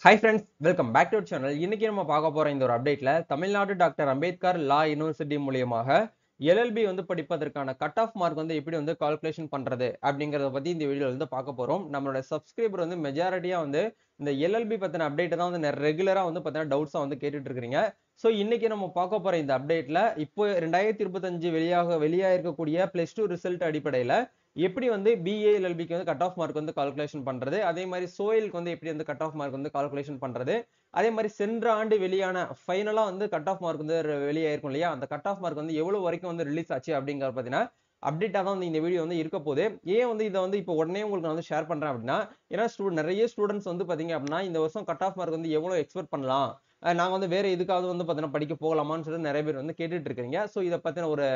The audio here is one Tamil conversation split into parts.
Hi friends, welcome back to our channel. இன்னைக்கு நம்ம பார்க்க போற இந்த ஒரு அப்டேட்ல தமிழ்நாடு டாக்டர் அம்பேத்கர் லா யுனிவர்சிட்டி மூலியமாக எல்எல்பி வந்து படிப்பதற்கான கட் ஆஃப் மார்க் வந்து எப்படி வந்து கால்குலேஷன் பண்றது அப்படிங்கறத பத்தி இந்த வீடியோல வந்து பார்க்க போறோம். நம்மளோட சப்ஸ்கிரைபர் வந்து மெஜாரிட்டியா வந்து இந்த எல்எல்பி பத்தின அப்டேட் தான் வந்து ரெகுலரா வந்து பார்த்தீங்கன்னா டவுட்ஸா வந்து கேட்டுட்டு இருக்கீங்க. ஸோ இன்னைக்கு நம்ம பார்க்க போற இந்த அப்டேட்ல இப்போ 2025 வெளியாயிருக்கக்கூடிய பிளஸ் டூ ரிசல்ட் அடிப்படையில எப்படி வந்து பிஏ எல்எல்பிக்கு வந்து கட் ஆஃப் மார்க் வந்து கால்குலேஷன் பண்றது, அதே மாதிரி சோயிலுக்கு வந்து எப்படி வந்து கட் ஆஃப் மார்க் வந்து கால்குலேஷன் பண்றது, அதே மாதிரி சென்ற ஆண்டு வெளியான ஃபைனலா வந்து கட் ஆஃப் மார்க் வந்து வெளியாயிருக்கும் இல்லையா, அந்த கட் ஆஃப் மார்க் வந்து எவ்வளவு வரைக்கும் வந்து ரிலீஸ் ஆச்சு அப்படிங்கறது பாத்தீங்கன்னா அப்டேட்டா தான் வந்து இந்த வீடியோ வந்து இருக்க போகுது. ஏன் வந்து இதை வந்து இப்போ உடனே உங்களுக்கு நான் வந்து ஷேர் பண்றேன் அப்படின்னா, ஏன்னா நிறைய ஸ்டூடெண்ட்ஸ் வந்து பாத்தீங்க அப்படின்னா இந்த வருஷம் கட் ஆஃப் மார்க் வந்து எவ்வளவு எக்ஸ்பெக்ட் பண்ணலாம், நாங்க வந்து வேற எதுக்காவது வந்து பாத்தீங்கன்னா படிக்க போகலாமான்னு சொல்லி நிறைய பேர் வந்து கேட்டுட்டு இருக்கீங்க. ஸோ இதை பத்தின ஒரு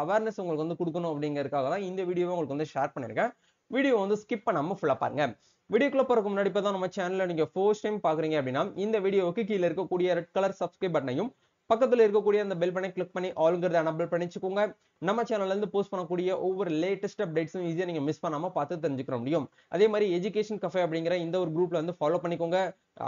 அவேர்னஸ் உங்களுக்கு வந்து கொடுக்கணும் அப்படிங்கறதுக்காக தான் இந்த வீடியோவை உங்களுக்கு வந்து ஷேர் பண்ணிருக்கேன். வீடியோ வந்து ஸ்கிப் பண்ணாம ஃபுல்லா பாருங்க. வீடியோக்குள்ள போறதுக்கு முன்னாடி இப்பதான் நம்ம சேனல்ல நீங்க ஃபர்ஸ்ட் டைம் பாக்குறீங்க அப்படின்னா இந்த வீடியோவுக்கு கீழே இருக்கக்கூடிய ரெட் கலர் சப்ஸ்கிரைப் பட்டனையும் பக்கத்துல இருக்கக்கூடிய அந்த பெல் பட்டனை கிளிக் பண்ணி ஆல்ங்கிறத எனபிள் பண்ணிச்சுக்கோங்க. நம்ம சேனல்ல இருந்து போஸ்ட் பண்ணக்கூடிய ஒவ்வொரு லேட்டஸ்ட் அப்டேட்ஸும் ஈஸியா நீங்க மிஸ் பண்ணாம பார்த்து தெரிஞ்சுக்க முடியும். அதே மாதிரி எஜுகேஷன் கஃபே அப்படிங்கிற இந்த ஒரு குரூப்ல வந்து ஃபாலோ பண்ணிக்கோங்க.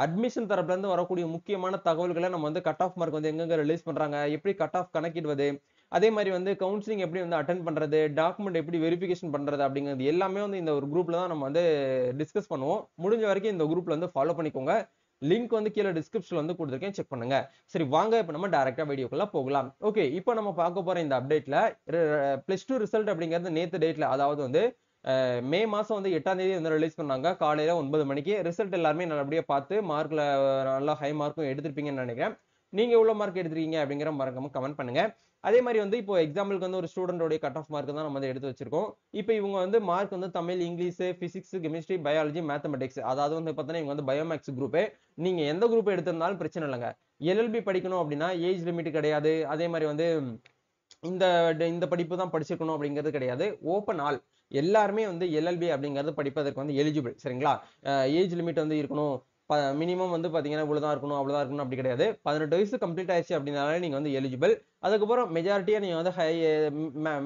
அட்மிஷன் தரப்புல இருந்து வரக்கூடிய முக்கியமான தகவல்களை நம்ம வந்து கட் ஆஃப் மார்க் வந்து எங்க ரிலீஸ் பண்றாங்க, எப்படி கட் ஆஃப் கணக்கிடுவது, அதே மாதிரி வந்து கவுன்சிலிங் எப்படி வந்து அட்டென்ட் பண்றது, டாக்குமெண்ட் எப்படி வெரிஃபிகேஷன் பண்றது அப்படிங்கிறது எல்லாமே வந்து இந்த ஒரு குரூப்ல தான் நம்ம வந்து டிஸ்கஸ் பண்ணுவோம். முடிஞ்ச வரைக்கும் இந்த குரூப்ல வந்து ஃபாலோ பண்ணிக்கோங்க. லிங்க் வந்து கீழே டிஸ்கிரிப்ஷன்ல வந்து கொடுத்துருக்கேன், செக் பண்ணுங்க. சரி வாங்க இப்ப நம்ம டைரக்டா வீடியோக்குள்ள போகலாம். ஓகே, இப்போ நம்ம பார்க்க போற இந்த அப்டேட்ல பிளஸ் டூ ரிசல்ட் அப்படிங்கிறது நேத்து டேட்ல, அதாவது வந்து மே மாசம் வந்து 8ஆம் தேதி வந்து ரிலீஸ் பண்ணாங்க. காலையில 9 மணிக்கு ரிசல்ட் எல்லாருமே நல்லபடியா பார்த்து மார்க்ல நல்லா ஹை மார்க்கும் எடுத்திருப்பீங்கன்னு நினைக்கிறேன். நீங்க எவ்வளவு மார்க் எடுத்திருக்கீங்க அப்படிங்கிற மறக்காம கமெண்ட் பண்ணுங்க. அதே மாதிரி வந்து இப்போ எக்ஸாம்பிளுக்கு வந்து ஒரு ஸ்டூடெண்டோட கட் ஆஃப் மார்க் தான் நம்ம வந்து எடுத்து வச்சிருக்கோம். இப்போ இவங்க வந்து மார்க் வந்து Tamil, English, physics, chemistry, biology, mathematics, அதாவது வந்து பார்த்தீங்கன்னா இவங்க வந்து பயோமேக்ஸ் குரூப். நீங்க எந்த குரூப் எடுத்திருந்தாலும் பிரச்சனை இல்லைங்க. எல்எல்பி படிக்கணும் அப்படின்னா ஏஜ் லிமிட் கிடையாது. அதே மாதிரி வந்து இந்த இந்த படிப்பு தான் படிச்சிருக்கணும் அப்படிங்கிறது கிடையாது. ஓப்பன் ஆல் எல்லாருமே வந்து எல்எல்பி அப்படிங்கிறது படிப்பதற்கு வந்து எலிஜிபிள். சரிங்களா? ஏஜ் லிமிட் வந்து இருக்கணும், மினிமம் வந்து பாத்தீங்கன்னா இவ்வளவுதான் இருக்கணும் அவ்வளவுதான் இருக்கணும் அப்படி கிடையாது. 18 வயசு கம்ப்ளீட் ஆயிடுச்சு அப்படின்னாலே நீங்க வந்து எலிஜிபிள். அதுக்கப்புறம் மெஜாரிட்டியா நீங்க வந்து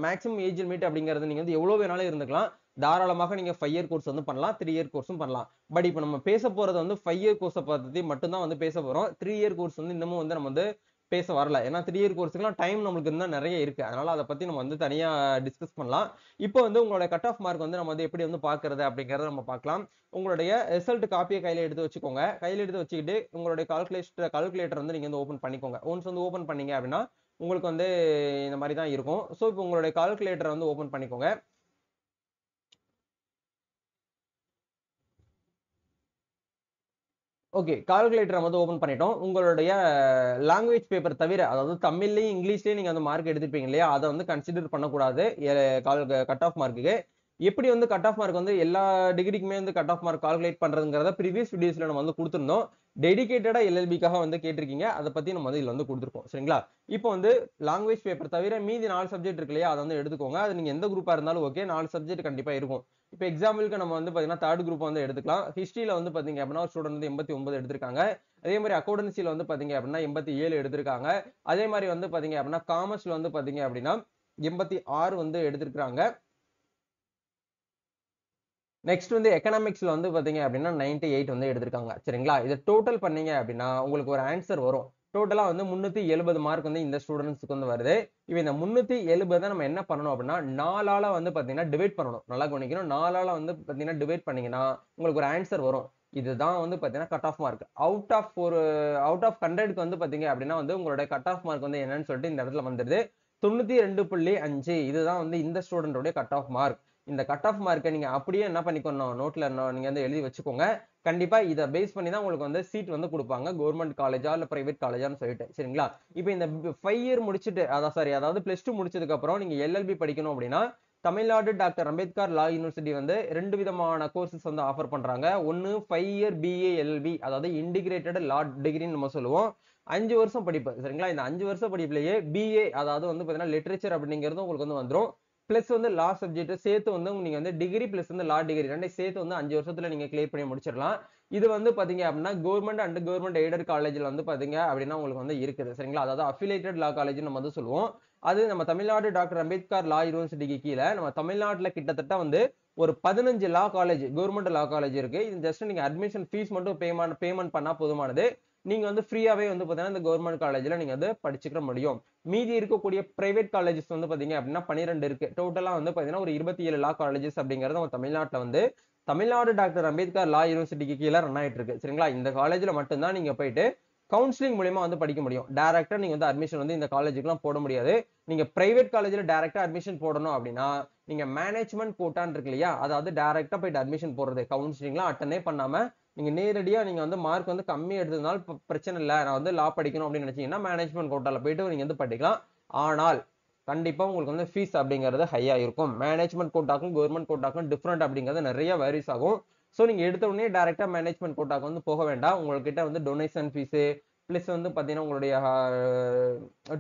மேக்ஸிமம் ஏஜ் லிமிட் அப்படிங்கிறது நீங்க வந்து எவ்வளவு வேணாலும் இருந்துக்கலாம். தாராளமாக நீங்க 5 இயர் கோர்ஸ் வந்து பண்ணலாம், 3 இயர் கோர்ஸும் பண்ணலாம். பட் இப்போ நம்ம பேச போறது வந்து 5 இயர் கோர்ஸை பத்தி மட்டும் தான் வந்து பேச போறோம். 3 இயர் கோர்ஸ் வந்து இன்னமும் வந்து நம்ம வந்து பேச வரல. ஏன்னா 3 இயர் கோர்ஸ்க்குலாம் டைம் நம்மளுக்கு இன்னும் நிறைய இருக்கு. அதனால அதை பத்தி நம்ம வந்து தனியா டிஸ்கஸ் பண்ணலாம். இப்போ வந்து உங்களோட கட் ஆஃப் மார்க் வந்து நம்ம வந்து எப்படி வந்து பாக்குறது அப்படிங்கறத நம்ம பார்க்கலாம். உங்களுடைய ரிசல்ட் காப்பியை கையில எடுத்து வச்சுக்கோங்க. கையில எடுத்து வச்சுக்கிட்டு உங்களுடைய கால்குலேட்டர் வந்து நீங்க வந்து ஓபன் பண்ணிக்கோங்க. ஒன்ஸ் வந்து ஓபன் பண்ணீங்க அப்படின்னா உங்களுக்கு வந்து இந்த மாதிரி தான் இருக்கும். ஸோ இப்போ உங்களுடைய கால்குலேட்டரை வந்து ஓபன் பண்ணிக்கோங்க. ஓகே, கால்குலேட்டர் வந்து ஓபன் பண்ணிட்டோம். உங்களுடைய லாங்குவேஜ் பேப்பர் தவிர, அதாவது தமிழ்லயும் இங்கிலீஷ்லயும் நீங்க அந்த மார்க் எடுத்திருப்பீங்க இல்லையா, அதை வந்து கன்சிடர் பண்ணக்கூடாது கட் ஆஃப் மார்க்குக்கு. எப்படி வந்து கட் ஆஃப் மார்க் வந்து எல்லா டிகிரிக்குமே வந்து கட் ஆஃப் மார்க் கால்குலேட் பண்றதுங்கிறத ப்ரீவியஸ் வீடியோஸ்ல நம்ம வந்து கொடுத்திருந்தோம். டெடிகேட்டடா எல்எல்பிக்காக வந்து கேட்டிருக்கீங்க, அதை பத்தி நம்ம வந்து இதுல வந்து கொடுத்துருக்கோம். சரிங்களா? இப்போ வந்து லாங்குவேஜ் பேப்பர் தவிர மீதி 4 சப்ஜெக்ட் இருக்கு இல்லையா, அதை வந்து எடுத்துக்கோங்க. அது நீங்க எந்த குரூப்பா இருந்தாலும் ஓகே, 4 சப்ஜெக்ட் கண்டிப்பா இருக்கும். இப்போ எக்ஸாம்பிளுக்கு நம்ம வந்து பாத்தீங்கன்னா தேர்ட் குரூப் வந்து எடுத்துக்கலாம். ஹிஸ்டரியில வந்து பாத்தீங்க அப்படின்னா ஒரு ஸ்டூடெண்ட் வந்து 89 எடுத்திருக்காங்க. அதே மாதிரி அக்கௌண்டன்சில வந்து பாத்தீங்க அப்படின்னா 87 எடுத்திருக்காங்க. அதே மாதிரி வந்து பாத்தீங்க அப்படின்னா காமர்ஸ்ல வந்து பாத்தீங்க அப்படின்னா 86 வந்து எடுத்திருக்காங்க. நெக்ஸ்ட் வந்து எக்கனாமிக்ஸ்ல வந்து பாத்தீங்க அப்படின்னா 98 வந்து எடுத்திருக்காங்க. சரிங்களா? இதை டோட்டல் பண்ணீங்க அப்படின்னா உங்களுக்கு ஒரு ஆன்சர் வரும். டோட்டலா வந்து 370 மார்க் வந்து இந்த ஸ்டூடெண்ட்ஸ்க்கு வந்து வருது. இப்போ இந்த 370 நம்ம என்ன பண்ணணும் அப்படின்னா 4ஆல வந்து பாத்தீங்கன்னா டிவைட் பண்ணணும். நல்லா கவனிக்கணும். 4ஆல வந்து பாத்தீங்கன்னா டிவைட் பண்ணீங்கன்னா உங்களுக்கு ஒரு ஆன்சர் வரும். இதுதான் வந்து பாத்தீங்கன்னா cut off mark. Out of 100க்கு வந்து பாத்தீங்க அப்படின்னா வந்து உங்களோட கட் ஆஃப் மார்க் வந்து என்னன்னு சொல்லிட்டு இந்த இடத்துல வந்துருது. 92.5. இதுதான் வந்து இந்த ஸ்டூடெண்டோட கட் ஆஃப் மார்க். இந்த கட் ஆஃப் மார்க்கை நீங்க அப்படியே என்ன பண்ணிக்கணும், நோட்ல நீங்க வந்து எழுதி வச்சுக்கோங்க. கண்டிப்பா இதை பேஸ் பண்ணி தான் உங்களுக்கு வந்து சீட் வந்து கொடுப்பாங்க, கவர்மெண்ட் காலேஜா இல்ல பிரைவேட் காலேஜான்னு சொல்லிட்டு. சரிங்களா? இப்போ இந்த 5 இயர் முடிச்சுட்டு அதாவது பிளஸ் டூ முடிச்சதுக்கு அப்புறம் நீங்க எல்எல்பி படிக்கணும் அப்படின்னா தமிழ்நாடு டாக்டர் அம்பேத்கர் லா யூனிவர்சிட்டி வந்து 2 விதமான கோர்சஸ் வந்து ஆஃபர் பண்றாங்க. ஒன்னு 5 இயர் பிஏ எல்எல்பி, அதாவது இன்டிகிரேட்டட் லா டிகிரின்னு நம்ம சொல்லுவோம். 5 வருஷம் படிப்பு. சரிங்களா? இந்த 5 வருஷம் படிப்புலயே பிஏ, அதாவது வந்து பாத்தீங்கன்னா லிட்டரேச்சர் அப்படிங்கிறது உங்களுக்கு வந்து வந்துரும். பிளஸ் வந்து லா சப்ஜெக்ட் சேர்த்து வந்து நீங்க வந்து டிகிரி பிளஸ் வந்து லா டிகிரி ரெண்டே சேர்த்து வந்து 5 வருஷத்துல நீங்க கிளியர் பண்ணி முடிச்சிடலாம். இது வந்து பாத்தீங்க அப்படின்னா கவர்மெண்ட் அண்ட் கவர்மெண்ட் எய்டட் காலேஜ்ல வந்து பாத்தீங்க அப்படின்னா உங்களுக்கு வந்து இருக்குது. சரிங்களா? அதாவது அஃபிலியேட்டட் லா காலேஜ் நம்ம வந்து சொல்லுவோம். அது நம்ம தமிழ்நாடு டாக்டர் அம்பேத்கர் லா யூனிவர்சிட்டிக்கு கீழே நம்ம தமிழ்நாட்டுல கிட்டத்தட்ட வந்து ஒரு 15 லா காலேஜ், கவர்மெண்ட் லா காலேஜ் இருக்கு. இது ஜஸ்ட் நீங்க அட்மிஷன் ஃபீஸ் மட்டும் பேமெண்ட் பண்ணா போதுமானது. நீங்க வந்து ஃப்ரீயாவே வந்து பாத்தீங்கன்னா இந்த கவர்மெண்ட் காலேஜ்ல நீங்க வந்து படிச்சுக்க முடியும். மீதி இருக்கக்கூடிய பிரைவேட் காலேஜஸ் வந்து பாத்தீங்க அப்படின்னா 12 இருக்கு. டோட்டலா வந்து பாத்தீங்கன்னா ஒரு 27 லா காலேஜஸ் அப்படிங்கிறது நம்ம தமிழ்நாட்டுல வந்து தமிழ்நாடு டாக்டர் அம்பேத்கர் லா யூனிவர்சிட்டிக்கு கீழே ரன் ஆயிட்டு இருக்கு. சரிங்களா? இந்த காலேஜ்ல மட்டும்தான் நீங்க போயிட்டு கவுன்சிலிங் மூலியமா வந்து படிக்க முடியும். டைரக்டா நீங்க வந்து அட்மிஷன் வந்து இந்த காலேஜுக்குலாம் போட முடியாது. நீங்க பிரைவேட் காலேஜ்ல டைரக்டா அட்மிஷன் போடணும் அப்படின்னா நீங்க மேனேஜ்மெண்ட் கோட்டான்னு இருக்கு இல்லையா, அதாவது டைரக்டா போயிட்டு அட்மிஷன் போடுறது, கவுன்சிலிங்லாம் அட்டனே பண்ணாம நீங்க நேரடியா நீங்க வந்து மார்க் வந்து கம்மி எடுத்ததுனால பிரச்சனை இல்ல, நான் வந்து லா படிக்கணும் அப்படின்னு நினைச்சீங்கன்னா மேனேஜ்மெண்ட் கோட்டால போயிட்டு நீங்க வந்து படிக்கலாம். ஆனால் கண்டிப்பா உங்களுக்கு வந்து ஃபீஸ் அப்படிங்கிறது ஹையா இருக்கும். மேனேஜ்மெண்ட் கோட்டாக்கும் கவர்மெண்ட் கோட்டாக்கும் டிஃபரெண்ட் அப்படிங்கிறது நிறைய வேரிஸ் ஆகும். சோ நீங்க எடுத்த உடனே டைரக்டா மேனேஜ்மெண்ட் கோட்டாக்கு வந்து போக வேண்டாம். உங்ககிட்ட வந்து டொனேஷன் ஃபீஸ் பிளஸ் வந்து பாத்தீங்கன்னா உங்களுடைய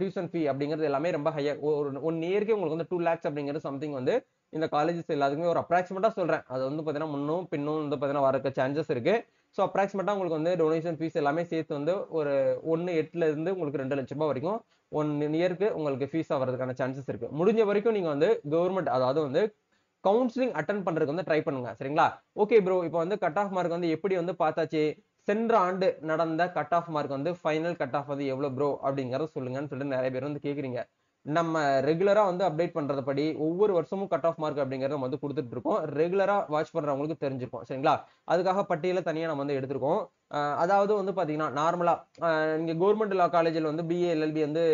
டியூஷன் ஃபீ அப்படிங்கிறது எல்லாமே ரொம்ப ஹையா, ஒரு 1 இயருக்கு உங்களுக்கு வந்து 2 lakhs அப்படிங்கிறது சம்திங் வந்து இந்த காலேஜஸ் எல்லாத்துக்குமே ஒரு அப்ராக்சிமேட்டா சொல்றேன். அது வந்து பாத்தீங்கன்னா முன்னும் பின்னும் வந்து பாத்தீங்கன்னா வரக்க சான்சஸ் இருக்கு. சோ அப்ராக்சிமேட்டா உங்களுக்கு வந்து டொனேஷன் ஃபீஸ் எல்லாமே சேர்த்து வந்து ஒரு 1.8 இருந்து உங்களுக்கு 2 லட்சம் ரூபாய் வரைக்கும் 1 இயருக்கு உங்களுக்கு ஃபீஸ் ஆகிறதுக்கான சான்சஸ் இருக்கு. முடிஞ்ச வரைக்கும் நீங்க வந்து கவர்மெண்ட், அதாவது வந்து கவுன்சிலிங் அட்டன் பண்றதுக்கு வந்து ட்ரை பண்ணுங்க. சரிங்களா? ஓகே ப்ரோ, இப்போ வந்து கட் ஆஃப் மார்க் வந்து எப்படி வந்து பார்த்தாச்சு. சென்ற ஆண்டு நடந்த கட் ஆஃப் மார்க் வந்து ஃபைனல் கட் ஆஃப் வந்து எவ்வளவு ப்ரோ அப்படிங்கறத சொல்லுங்கன்னு சொல்லிட்டு நிறைய பேர் வந்து கேக்குறீங்க. நம்ம ரெகுலரா வந்து அப்டேட் பண்றதுபடி ஒவ்வொரு வருஷமும் கட் ஆஃப் மார்க் அப்படிங்கறத நம்ம வந்து கொடுத்துட்டு இருக்கோம். ரெகுலரா வாட்ச் பண்றவங்களுக்கு தெரிஞ்சிருக்கும். சரிங்களா? அதுக்காக பட்டியல தனியா நம்ம வந்து எடுத்திருக்கோம். அதாவது வந்து பாத்தீங்கன்னா நார்மலா நீங்க கவர்மெண்ட் லா காலேஜ்ல வந்து பிஏ எல்எல்பி வந்து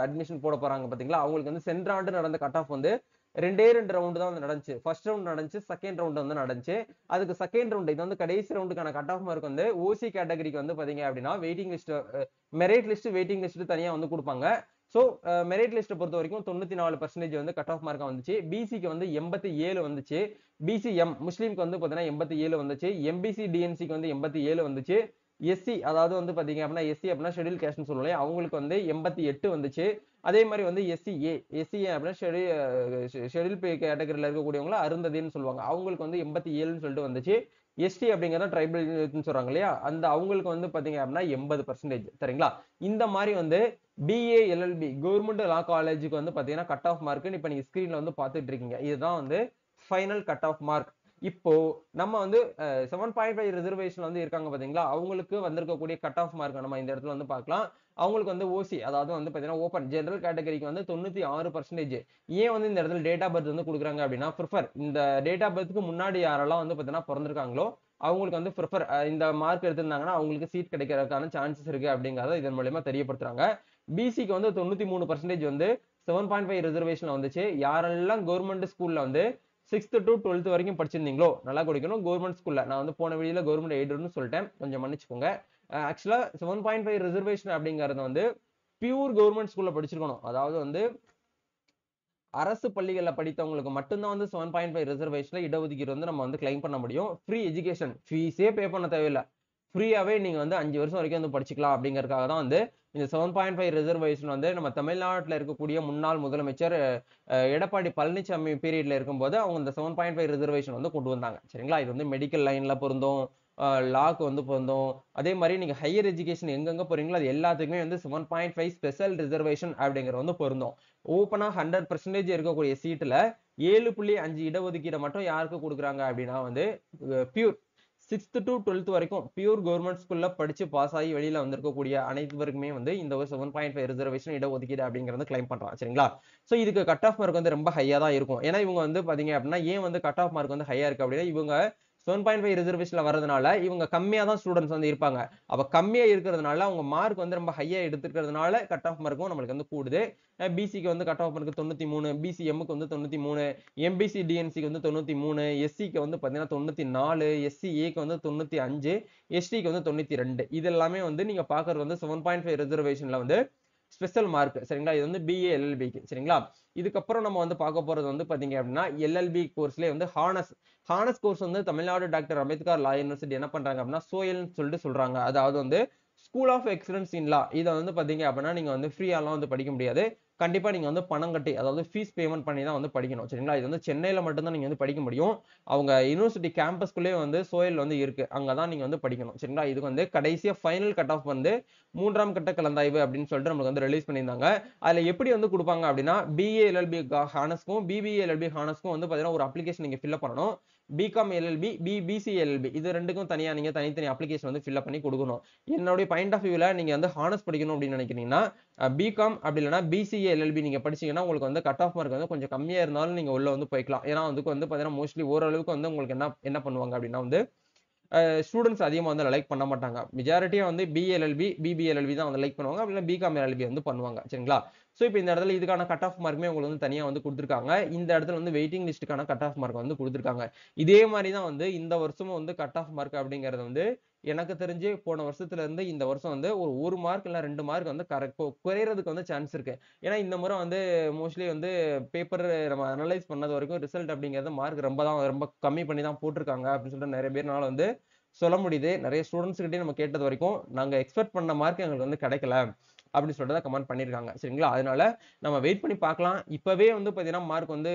அட்மிஷன் போட போறாங்க பாத்தீங்களா, அவங்களுக்கு வந்து சென்ற ஆண்டு நடந்த கட் ஆஃப் வந்து 2 ரவுண்ட் தான் வந்து நடந்துச்சு. ஃபர்ஸ்ட் ரவுண்ட் நடந்துச்சு, செகண்ட் ரவுண்ட் வந்து நடந்துச்சு. அதுக்கு செகண்ட் ரவுண்ட், இது வந்து கடைசி ரவுண்டுக்கான கட் ஆஃப் மார்க் வந்து ஓசி கேட்டகரிக்கு வந்து பாத்தீங்க அப்படின்னா waiting list, merit list, waiting list தனியா வந்து கொடுப்பாங்க. சோ மெரிட் லிஸ்ட் பொறுத்த வரைக்கும் 94% வந்து கட் ஆஃப் மார்க்கா வந்துச்சு. பிசிக்கு வந்து 87 வந்துச்சு. பிசிஎம் முஸ்லீம்க்கு வந்து பாத்தீங்கன்னா 87 வந்துச்சு. எம்பிசி டிஎன்சிக்கு வந்து 87 வந்துச்சு. எஸ்சி, அதாவது வந்து பாத்தீங்க அப்படின்னா எஸ்சி அப்படின்னா ஷெட்யூல் கேஸ்ட்னு சொல்லுவோம், அவங்களுக்கு வந்து 88 வந்துச்சு. அதே மாதிரி வந்து எஸ்சிஏ அப்படின்னா ஷெட்யூல் பே கேட்டகரியில இருக்கக்கூடியவங்கள அருந்ததின்னு சொல்லுவாங்க, அவங்களுக்கு வந்து 87ன்னு சொல்லிட்டு வந்துச்சு. எஸ்டி அப்படிங்கறத ட்ரைபல் சொல்றாங்க இல்லையா, அந்த அவங்களுக்கு வந்து பாத்தீங்க அப்படின்னா 80%. சரிங்களா? இந்த மாதிரி வந்து பிஏ எல்எல்பி கவர்மெண்ட் லா காலேஜுக்கு வந்து பாத்தீங்கன்னா கட் ஆஃப் மார்க் இப்ப நீங்க ஸ்கிரீன்ல வந்து பாத்துட்டு இருக்கீங்க. இதுதான் வந்து ஃபைனல் கட் ஆஃப் மார்க். இப்போ நம்ம வந்து 7.5 ரிசர்வேஷன் வந்து இருக்காங்க பாத்தீங்களா, அவங்களுக்கு வந்திருக்கக்கூடிய கட் ஆஃப் மார்க் நம்ம இந்த இடத்துல வந்து பார்க்கலாம். அவங்களுக்கு வந்து ஓசி, அதாவது வந்து பாத்தீங்கன்னா ஓபன் ஜெனரல் கேட்டகரிக்கு வந்து 96%. ஏன் வந்து இந்த இடத்துல டேட் ஆஃப் பர்த் வந்து கொடுக்குறாங்க அப்படின்னா, ப்ரிஃபர் இந்த டேட் ஆஃப் பர்த்துக்கு முன்னாடி யாரெல்லாம் வந்து பாத்தீங்கன்னா பிறந்திருக்காங்களோ அவங்களுக்கு வந்து ப்ரிஃபர் இந்த மார்க் எடுத்திருந்தாங்கன்னா அவங்களுக்கு சீட் கிடைக்கிறதுக்கான சான்சஸ் இருக்கு அப்படிங்கறத இதன் மூலமா தெரியப்படுத்துறாங்க. பிசிக்கு வந்து 93% வந்து 7.5 ரிசர்வேஷன்ல வந்துச்சு. யாரெல்லாம் கவர்மெண்ட் ஸ்கூல்ல வந்து 6th to 12th வரைக்கும் படிச்சிருந்தீங்களோ, நல்லா குடிக்கணும், கவர்மெண்ட் ஸ்கூல்ல, நான் வந்து போன வீடியோல கவர்மெண்ட் எய்டட்னு சொல்லிட்டேன், கொஞ்சம் மன்னிச்சுக்கோங்க. ஆக்சுவலா 7.5 ரிசர்வேஷன் அப்படிங்கிறது வந்து பியூர் கவர்மெண்ட் ஸ்கூல்ல படிச்சிருக்கணும். அதாவது வந்து அரசு பள்ளிகள்ல படித்தவங்களுக்கு மட்டும்தான் வந்து 7.5 ரிசர்வேஷன்ல இடஒதுக்கீடு வந்து நம்ம வந்து கிளைம் பண்ண முடியும். ஃப்ரீ எஜுகேஷன், ஃபீஸே பே பண்ண தேவையில்லை. ஃப்ரீயாவே நீங்க வந்து 5 வருஷம் வரைக்கும் வந்து படிச்சுக்கலாம் அப்படிங்கறதுக்காக தான் வந்து இந்த 7.5 ரிசர்வேஷன் வந்து நம்ம தமிழ்நாட்டுல இருக்கக்கூடிய முன்னாள் முதலமைச்சர் எடப்பாடி பழனிசாமி பீரியட்ல இருக்கும்போது அவங்க இந்த 7.5 ரிசர்வேஷன் வந்து கொண்டு வந்தாங்க. சரிங்களா? இது வந்து மெடிக்கல் லைன்ல பொருந்தும், லாக்கு வந்து பொருந்தும். அதே மாதிரி நீங்க ஹையர் எஜுகேஷன் எங்கெங்க போறீங்களோ அது எல்லாத்துக்குமே வந்து 7.5 ஸ்பெஷல் ரிசர்வேஷன் அப்படிங்கிறது வந்து பொருந்தும். ஓப்பனா 100% இருக்கக்கூடிய சீட்டுல 7.5 இடஒதுக்கீடு மட்டும் யாருக்கு கொடுக்குறாங்க அப்படின்னா வந்து பியூர் 6th to 12th வரைக்கும் பியூர் கவர்மெண்ட் ஸ்கூல்ல படிச்சு பாஸ் ஆகி வெளியில வந்திருக்கக்கூடிய அனைவருக்குமே வந்து இந்த ஒரு 7.5 ரிசர்வேஷன் இடஒதுக்கீடு அப்படிங்கறது கிளைம் பண்றாங்க. சரிங்களா? சோ இதுக்கு கட் ஆஃப் மார்க் வந்து ரொம்ப ஹையா தான் இருக்கும். ஏன்னா இவங்க வந்து பாத்தீங்க அப்படின்னா ஏன் வந்து கட் ஆஃப் மார்க் வந்து ஹையா இருக்கு அப்படின்னா, இவங்க 7.5 ரிசர்வேஷன்ல வரதுனால இவங்க கம்மியா தான் ஸ்டூடெண்ட்ஸ் வந்து இருப்பாங்க. அப்ப கம்மியா இருக்கிறதுனால அவங்க மார்க் வந்து ரொம்ப ஹையா எடுத்துக்கிறதுனால கட் ஆஃப் மார்க்கும் நம்மளுக்கு வந்து கூடுது. பிசிக்கு வந்து கட் ஆஃப் மார்க் 93, பிசிஎம்க்கு வந்து 93, எம்பிசி டிஎன்சிக்கு வந்து 93, எஸ்சிக்கு வந்து பாத்தீங்கன்னா 94, எஸ்சிஏக்கு வந்து 95, எஸ்டிக்கு வந்து 92. இது எல்லாமே வந்து நீங்க பாக்குறது வந்து 7.5 ரிசர்வேஷன்ல வந்து ஸ்பெஷல் மார்க். சரிங்களா? இது வந்து பிஏ எல்எல்பிக்கு. சரிங்களா? இதுக்கப்புறம் நம்ம வந்து பார்க்க போறது வந்து பாத்தீங்க அப்படின்னா எல்எல்பி கோர்ஸ்லயே வந்து ஹானஸ் கோர்ஸ் வந்து தமிழ்நாடு டாக்டர் அம்பேத்கர் லா யூனிவர்சிட்டி என்ன பண்றாங்க அப்படின்னா சோயல்னு சொல்லிட்டு சொல்றாங்க. அதாவது வந்து ஸ்கூல் ஆஃப் எக்ஸலன்ஸ் இன் லா இதை வந்து பாத்தீங்க அப்படின்னா நீங்க வந்து ஃப்ரீயாலாம் வந்து படிக்க முடியாது. கண்டிப்பா நீங்க வந்து பணம் கட்டி, அதாவது ஃபீஸ் பேமெண்ட் பண்ணி தான் வந்து படிக்கணும். சரிங்களா? இது வந்து சென்னையில மட்டும் தான் நீங்க வந்து படிக்க முடியும். அவங்க யுனிவர்சிட்டி கேம்பஸ்குள்ளேயே வந்து சோயல் வந்து இருக்கு. அங்க தான் நீங்க வந்து படிக்கணும். சரிங்களா? இதுக்கு வந்து கடைசியா ஃபைனல் கட் ஆஃப் வந்து 3ஆம் கட்ட கலந்தாய்வு அப்படின்னு சொல்லிட்டு நமக்கு வந்து ரிலீஸ் பண்ணியிருந்தாங்க. அதுல எப்படி வந்து குடுப்பாங்க அப்படின்னா, பிஏ, எல்எல்பி ஹானர்ஸ்க்கும், பிபிஏ, எல்எல்பி ஹானர்ஸ்க்கும் வந்து பாத்தீங்கன்னா ஒரு அப்ளிகேஷன் நீங்க ஃபில் பண்ணணும். பிகாம் எல்எல்பி, பிசி எல்எல்பி இது 2க்கும் தனியா நீங்க தனித்தனி அப்ளிகேஷன் வந்து ஃபில் பண்ணி குடுக்கணும். என்னுடைய பாயிண்ட் ஆஃப் வியூல நீங்க வந்து ஹானர்ஸ் படிக்கணும் அப்படின்னு நினைக்கிறீங்கன்னா, பிகாம் அப்படி இல்லன்னா பிசிஏ எல்எல்பி நீங்க படிச்சீங்கன்னா உங்களுக்கு வந்து கட் ஆஃப் மார்க் வந்து கொஞ்சம் கம்மியா இருந்தாலும் நீங்க உள்ள வந்து போய்க்கலாம். ஏன்னா அதுக்கு வந்து பாத்தீங்கன்னா மோஸ்ட்லி ஓரளவுக்கு வந்து உங்களுக்கு என்ன என்ன பண்ணுவாங்க அப்படின்னா வந்து ஸ்டூடெண்ட்ஸ் அதிகமா வந்து லைக் பண்ண மாட்டாங்க. மெஜாரிட்டியா வந்து பிஎல்எல்பி, பிபிஎல்எல்பி தான் வந்து லைக் பண்ணுவாங்க. அப்படி இல்ல பிகாம் எல்எல்பி வந்து பண்ணுவாங்க. சரிங்களா? சோ இப்போ இந்த இடத்துல இதுக்கான கட் ஆஃப் மார்க்குமே உங்களுக்கு வந்து தனியா வந்து குடுத்துருக்காங்க. இந்த இடத்துல வந்து வெயிட்டிங் லிஸ்ட்க்கான கட் ஆஃப் மார்க் வந்து குடுத்துருக்காங்க. இதே மாரி தான் வந்து இந்த வருஷமும் வந்து கட் ஆஃப் மார்க் அப்படிங்கிறது வந்து எனக்கு தெரிஞ்சு போன வருஷத்துல இருந்து இந்த வருஷம் வந்து ஒரு 1 மார்க் இல்ல 2 மார்க் வந்து குறையறதுக்கு வந்து சான்ஸ் இருக்கு. ஏன்னா இந்த முறை வந்து மோஸ்ட்லி வந்து பேப்பர் நம்ம அனலைஸ் பண்ணது வரைக்கும் ரிசல்ட் அப்படிங்கிறது மார்க் ரொம்ப கம்மி பண்ணி தான் போட்டிருக்காங்க அப்படின்னு சொல்லிட்டு நிறைய பேர்னால வந்து சொல்ல முடியுது. நிறைய ஸ்டூடண்ட்ஸ் கிட்டயும் நம்ம கேட்டது வரைக்கும் நாங்க எக்ஸ்பெக்ட் பண்ண மார்க் எங்களுக்கு வந்து கிடைக்கல அப்படின்னு சொல்லிட்டு தான் கமெண்ட் பண்ணியிருக்காங்க. சரிங்களா? அதனால நம்ம வெயிட் பண்ணி பார்க்கலாம். இப்பவே வந்து பார்த்தீங்கன்னா மார்க் வந்து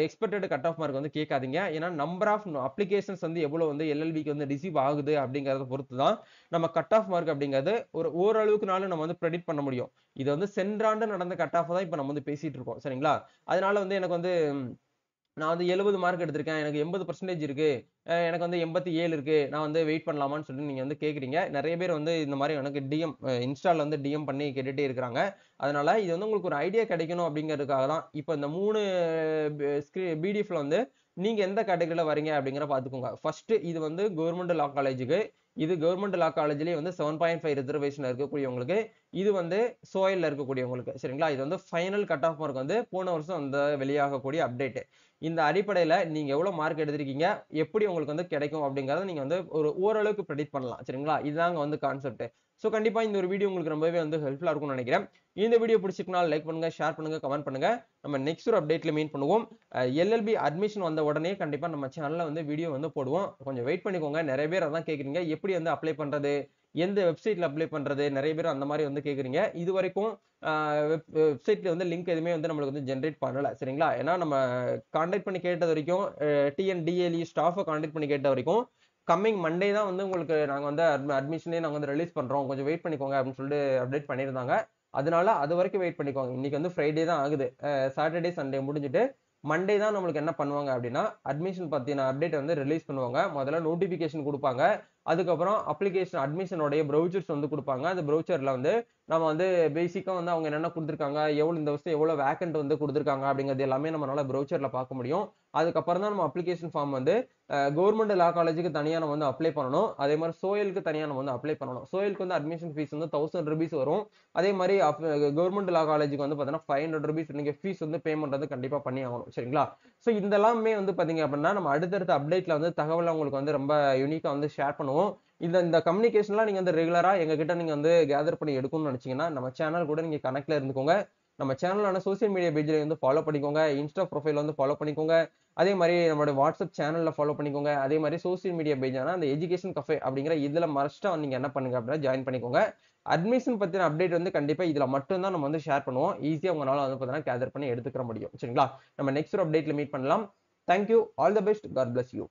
எக்ஸ்பெக்டட் கட் ஆஃப் மார்க் வந்து கேட்காதீங்க. ஏன்னா நம்பர் ஆஃப் அப்ளிகேஷன்ஸ் வந்து எவ்வளவு வந்து எல்எல்பிக்கு வந்து ரிசீவ் ஆகுது அப்படிங்கறத பொறுத்து தான் நம்ம கட் ஆஃப் மார்க் அப்படிங்கிறது ஒரு ஓரளவுக்குனாலும் நம்ம வந்து ப்ரெடிக்ட் பண்ண முடியும். இது வந்து சென்ற ஆண்டு நடந்த கட் ஆஃப் தான் இப்ப நம்ம வந்து பேசிட்டு இருக்கோம். சரிங்களா? அதனால வந்து எனக்கு வந்து நான் வந்து 70 மார்க் எடுத்திருக்கேன். எனக்கு 80% இருக்கு. எனக்கு வந்து 87 இருக்கு. நான் வந்து வெயிட் பண்ணலாமான்னு சொல்லிட்டு நீங்க வந்து கேட்கிறீங்க. நெறைய பேர் வந்து இந்த மாரி எனக்கு டிஎம் இன்ஸ்டால வந்து டிஎம் பண்ணி கேட்டுட்டே இருக்கிறாங்க. அதனால இது வந்து உங்களுக்கு ஒரு ஐடியா கிடைக்கணும் அப்படிங்கிறதுக்காக தான். இப்ப இந்த 3 பிடிஎஃப்ல வந்து நீங்க எந்த கேட்டகரில வரீங்க அப்படிங்கிறத பார்த்துக்கோங்க. ஃபர்ஸ்ட் இது வந்து கவர்ன்மென்ட் லா காலேஜ்க்கு. இது கவர்ன்மென்ட் லா காலேஜ்லயே வந்து 7.5 ரிசர்வேஷன் இருக்கக்கூடியவங்களுக்கு. இது வந்து சோயல்ல இருக்கக்கூடியவங்களுக்கு. சரிங்களா? இது வந்து ஃபைனல் கட் ஆஃப் மார்க் வந்து போன வருஷம் அந்த வெளியாகக்கூடிய அப்டேட். இந்த அடிப்படையில நீங்க எவ்வளவு மார்க் எடுத்திருக்கீங்க, எப்படி உங்களுக்கு வந்து கிடைக்கும் அப்படிங்கறத நீங்க வந்து ஒரு ஓரளவுக்கு பிரெடிக்ட் பண்ணலாம். சரிங்களா? இதுதாங்க வந்து கான்செப்ட். சோ கண்டிப்பா இந்த ஒரு வீடியோ உங்களுக்கு ரொம்பவே வந்து ஹெல்ப்ஃபுல்லா இருக்கும்னு நினைக்கிறேன். இந்த வீடியோ பிடிச்சிருந்தா லைக் பண்ணுங்க, ஷேர் பண்ணுங்க, கமெண்ட் பண்ணுங்க. நம்ம நெக்ஸ்ட் ஒரு அப்டேட்ல மீட் பண்ணுவோம். எல்எல்பி அட்மிஷன் வந்த உடனே கண்டிப்பா நம்ம சேனல்ல வந்து வீடியோ வந்து போடுவோம். கொஞ்சம் வெயிட் பண்ணிக்கோங்க. நிறைய பேர் அதான் கேக்குறீங்க. எப்படி வந்து அப்ளை பண்றது? எந்த வெப்சைட்ல அப்ளை பண்றது? நிறைய பேர் அந்த மாதிரி வந்து கேக்குறீங்க. இதுவரைக்கும் வெப்சைட்ல வந்து லிங்க் எதுவுமே வந்து நம்மளுக்கு வந்து ஜெனரேட் பண்ணல. சரிங்களா? ஏன்னா நம்ம கான்டாக்ட் பண்ணி கேட்டது வரைக்கும் டிஎன்டிஎல்இ ஸ்டாஃபை கான்டாக்ட் பண்ணி கேட்ட வரைக்கும் கம்மிங் மண்டே தான் வந்து உங்களுக்கு நாங்க வந்து அட்மிஷனே நாங்க வந்து ரிலீஸ் பண்றோம், கொஞ்சம் வெயிட் பண்ணிக்கோங்க அப்படின்னு சொல்லிட்டு அப்டேட் பண்ணியிருந்தாங்க. அதனால அது வரைக்கும் வெயிட் பண்ணிக்கோங்க. இன்னைக்கு வந்து ஃப்ரைடே தான் ஆகுது. சாட்டர்டே சண்டே முடிஞ்சிட்டு மண்டே தான் நம்மளுக்கு என்ன பண்ணுவாங்க அப்படின்னா அட்மிஷன் பத்தின அப்டேட் வந்து ரிலீஸ் பண்ணுவாங்க. முதல்ல நோட்டிபிகேஷன் கொடுப்பாங்க. அதுக்கப்புறம் அப்ளிகேஷன் அட்மிஷனோடைய ப்ரௌச்சர்ஸ் வந்து கொடுப்பாங்க. அந்த ப்ரௌச்சர்ல வந்து நம்ம வந்து பேசிக்கா வந்து அவங்க என்னென்ன கொடுத்துருக்காங்க, எவ்வளவு இந்த வருஷம் எவ்வளவு வேக்கண்ட் வந்து கொடுத்துருக்காங்க அப்படிங்கிறது எல்லாமே நம்மளால ப்ரௌச்சர்ல பார்க்க முடியும். அதுக்கப்புறம் தான் நம்ம அப்ளிகேஷன் ஃபார்ம் வந்து கவர்மெண்ட் லா காலேஜுக்கு தனியா நம்ம வந்து அப்ளை பண்ணணும். அதே மாதிரி சோயலுக்கு தனியா நம்ம வந்து அப்ளை பண்ணணும். சோயலுக்கு வந்து அட்மிஷன் ஃபீஸ் வந்து 1000 ரூபீஸ் வரும். அதே மாதிரி கவர்மெண்ட் லா காலேஜுக்கு வந்து பாத்தீங்கன்னா 500 ரூபீஸ் நீங்க ஃபீஸ் வந்து பேமெண்ட் வந்து கண்டிப்பா பண்ணி ஆகணும். சரிங்களா? சோ இதெல்லாமே வந்து பாத்தீங்க அப்படின்னா நம்ம அடுத்தடுத்த அப்டேட்ல வந்து தகவல் உங்களுக்கு வந்து ரொம்ப யூனிக்கா வந்து ஷேர் பண்ணுவோம். இந்த இந்த கம்யூனிகேஷன்லாம் நீங்க வந்து ரெகுலரா எங்க கிட்ட நீங்க வந்து கேதர் பண்ணி எடுக்கணும்னு நினைச்சீங்கன்னா நம்ம சேனல் கூட நீங்க கனெக்ட்ல இருந்துக்கோங்க. நம்ம சேனலான சோசியல் மீடியா பேஜ்ல வந்து ஃபாலோ பண்ணிக்கோங்க. இன்ஸ்டா ப்ரொஃபைல் வந்து ஃபாலோ பண்ணிக்கோங்க. அதே மாதிரி நம்மளோட வாட்ஸ்அப் சேனல்ல ஃபாலோ பண்ணிக்கோங்க. அதே மாதிரி சோசியல் மீடியா பேஜான அந்த எஜுகேஷன் கஃபே அப்படிங்கிற இதுல மஸ்டா நீங்க என்ன பண்ணுங்க அப்படின்னா ஜாயின் பண்ணிக்கோங்க. அட்மிஷன் பத்தின அப்டேட் வந்து கண்டிப்பா இதுல மட்டும் தான் நம்ம வந்து ஷேர் பண்ணுவோம். ஈஸியா உங்களால வந்து பார்த்தீங்கன்னா கேதர் பண்ணி எடுத்துக்கிற முடியும். சரிங்களா? நம்ம நெக்ஸ்ட் ஒரு அப்டேட்ல மீட் பண்ணலாம். Thank you. All the best. God bless you.